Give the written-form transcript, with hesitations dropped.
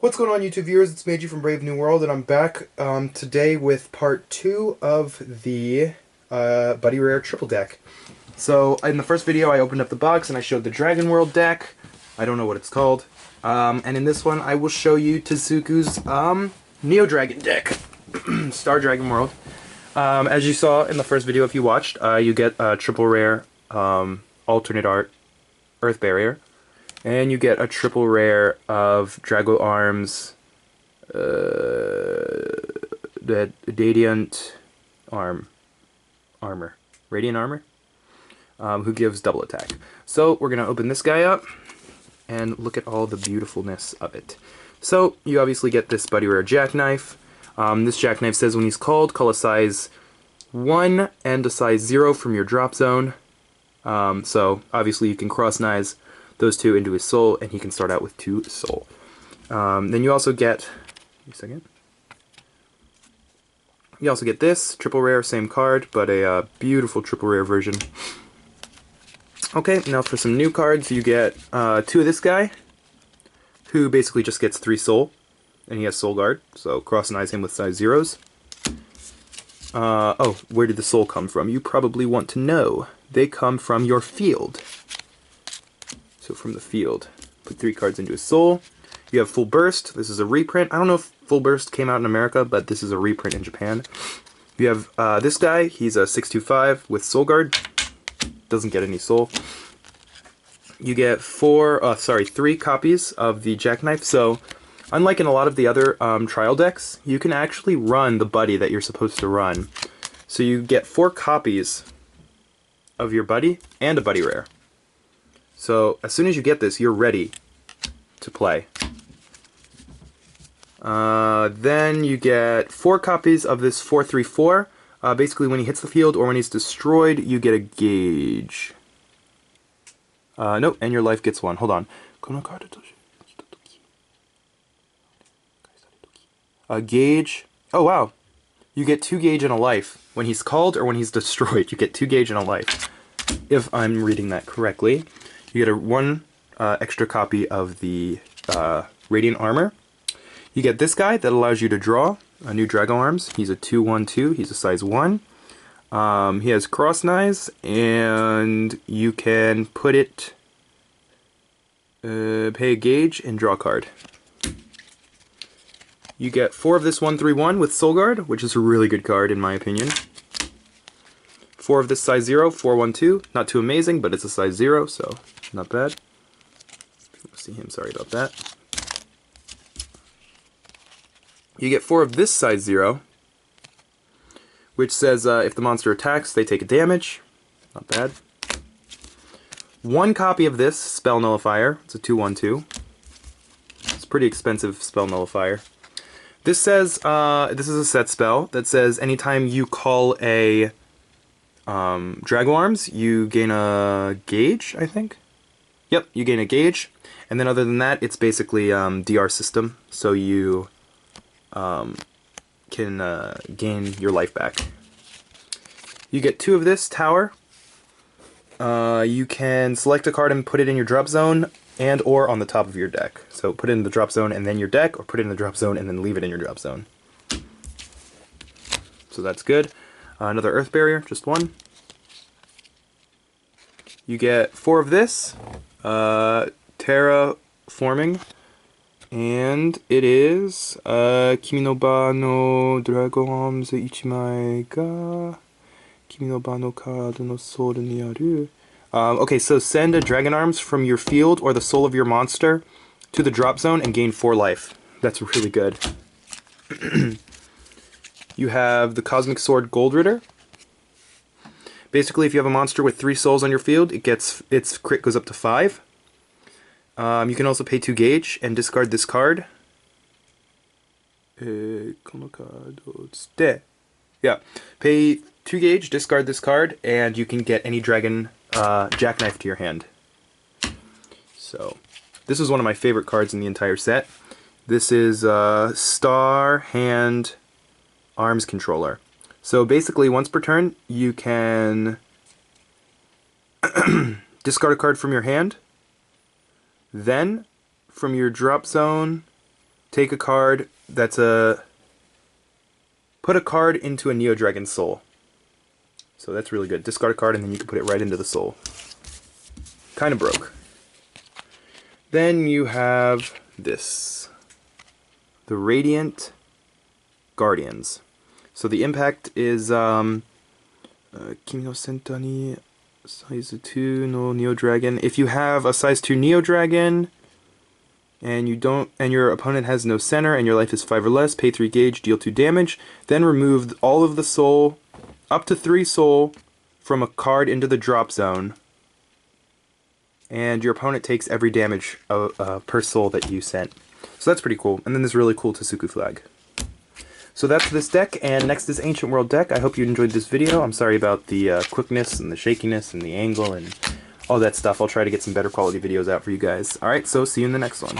What's going on, YouTube viewers? It's Meiji from Brave New World, and I'm back today with part 2 of the Buddy Rare Triple deck. So, in the first video, I opened up the box and I showed the Dragon World deck. I don't know what it's called. And in this one, I will show you Tezuku's Neo Dragon deck, Star Dragon World. As you saw in the first video, if you watched, you get a Triple Rare Alternate Art Earth Barrier. And you get a triple rare of Drago Arms, the Radiant Armor, who gives double attack. So we're gonna open this guy up and look at all the beautifulness of it. So you obviously get this Buddy Rare Jackknife. This Jackknife says when he's called, call a size 1 and a size 0 from your drop zone. So obviously you can cross-nize those two into his soul, and he can start out with 2 soul. Then you also get, you also get this triple rare, same card, but a beautiful triple rare version. Okay, now for some new cards, you get 2 of this guy, who basically just gets 3 soul, and he has soul guard, so cross-nize him with size 0s. Oh, where did the soul come from? You probably want to know. They come from your field. So from the field, put 3 cards into his soul. You have Full Burst. This is a reprint. I don't know if Full Burst came out in America, but this is a reprint in Japan. You have this guy. He's a 625 with Soul Guard. Doesn't get any soul. You get 3 copies of the Jackknife. So unlike in a lot of the other trial decks, you can actually run the buddy that you're supposed to run. So you get 4 copies of your buddy and a buddy rare. So as soon as you get this, you're ready to play. Then you get 4 copies of this 434. Basically, when he hits the field or when he's destroyed, you get a gauge. Nope, and your life gets 1. Hold on. A gauge. Oh wow, you get 2 gauge and a life when he's called or when he's destroyed. You get 2 gauge and a life, if I'm reading that correctly. You get a 1 extra copy of the Radiant Armor. You get this guy that allows you to draw a new Drago Arms. He's a 2/1/2. He's a size 1. He has cross-nize, and you can put it, pay a gauge, and draw a card. You get 4 of this 1/3/1 with Soul Guard, which is a really good card in my opinion. 4 of this size 0, 4/1/2. Not too amazing, but it's a size 0, so not bad. See him, sorry about that. You get 4 of this size 0, which says if the monster attacks, they take a damage. Not bad. 1 copy of this Spell Nullifier. It's a 2/1/2. It's a pretty expensive Spell Nullifier. This says, this is a set spell that says anytime you call a Drago Arms, you gain a gauge, I think? Yep, you gain a gauge. And then other than that, it's basically DR system, so you can gain your life back. You get 2 of this Tower. You can select a card and put it in your drop zone and or on the top of your deck. So put it in the drop zone and then your deck, or put it in the drop zone and then leave it in your drop zone. So that's good. Another Earth Barrier, just 1. You get 4 of this, Terraforming, and it is Kimi no Ba no Drago Arms 1枚が Kimi no Ba no card no soul ni aru. Okay, so send a Dragon Arms from your field or the soul of your monster to the drop zone and gain 4 life. That's really good. You have the Cosmic Sword Gold Ritter. Basically, if you have a monster with 3 souls on your field, its crit goes up to 5. You can also pay 2 gauge and discard this card. Yeah, pay 2 gauge, discard this card, and you can get any dragon Jackknife to your hand. So, this is one of my favorite cards in the entire set. This is Star Hand Arms Controller. So basically, once per turn, you can discard a card from your hand, then from your drop zone, take a card that's put a card into a Neo Dragon Soul. So that's really good. Discard a card and then you can put it right into the Soul. Kind of broke. Then you have this. The Radiant Guardians. So the impact is Kimi no Senta ni size 2 no Neo Dragon. If you have a size 2 Neo Dragon and your opponent has no center and your life is 5 or less, pay 3 gauge, deal 2 damage, then remove all of the soul, up to 3 soul, from a card into the drop zone. And your opponent takes every damage per soul that you sent. So that's pretty cool. And then this really cool Tasuku flag. So that's this deck, and next is Ancient World deck. I hope you enjoyed this video. I'm sorry about the quickness and the shakiness and the angle and all that stuff. I'll try to get some better quality videos out for you guys. Alright, so see you in the next one.